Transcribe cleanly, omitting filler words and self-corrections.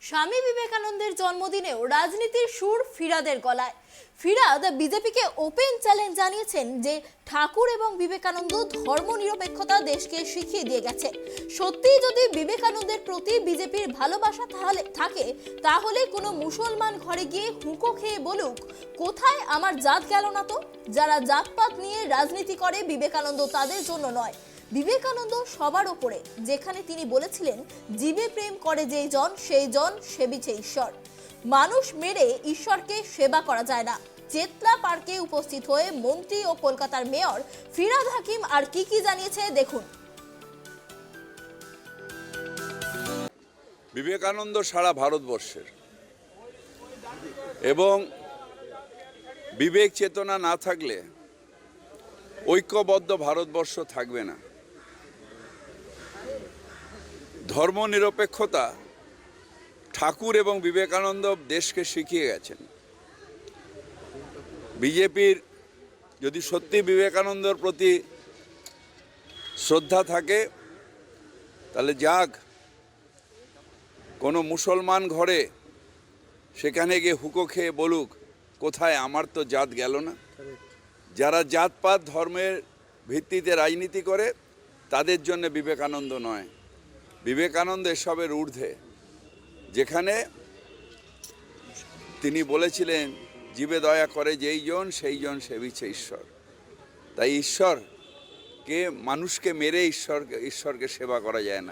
স্বামী বিবেকানন্দের জন্মদিনেও রাজনীতির সুর ফিরাদের গলায়। ফিরাদ বিজেপিকে ওপেন চ্যালেঞ্জ জানিয়েছেন যে ঠাকুর এবং বিবেকানন্দ ধর্মনিরপেক্ষতা দেশকে শিখিয়ে দিয়ে গেছে। সত্যি যদি বিবেকানন্দের প্রতি বিজেপির ভালোবাসা তাহলে কোনো মুসলমান ঘরে গিয়ে হুঁকো খেয়ে বলুক, কোথায় আমার জাত গেল না তো। যারা জাতপাত নিয়ে রাজনীতি করে বিবেকানন্দ তাদের জন্য নয়। বিবেকানন্দ সবার ওপরে, যেখানে তিনি বলেছিলেন জীবে প্রেম করে যেই জন সেই জন সেবিছে ঈশ্বর। মানুষ মেরে ঈশ্বরকে সেবা করা যায় না। চেতলা পার্কে উপস্থিত হয়ে মন্ত্রী ও কলকাতার মেয়র ফিরহাদ হাকিম আর কি জানিয়েছে দেখুন। বিবেকানন্দ সারা ভারতবর্ষের, এবং বিবেক চেতনা না থাকলে ঐক্যবদ্ধ ভারতবর্ষ থাকবে না। ধর্মনিরপেক্ষতা ঠাকুর এবং বিবেকানন্দ দেশকে শিখিয়ে গেছেন। বিজেপির যদি সত্যি বিবেকানন্দর প্রতি শ্রদ্ধা থাকে তাহলে যাক কোনো মুসলমান ঘরে, সেখানে গিয়ে হুঁকো খেয়ে বলুক, কোথায় আমার তো জাত গেল না। যারা জাতপাত ধর্মের ভিত্তিতে রাজনীতি করে তাদের জন্য বিবেকানন্দ নয়। বিবেকানন্দ এসবের ঊর্ধ্বে, যেখানে তিনি বলেছিলেন জীবে দয়া করে যেই জন সেই জন সেবিছে ঈশ্বর। তাই ঈশ্বরকে, মানুষকে মেরে ঈশ্বরকে সেবা করা যায় না।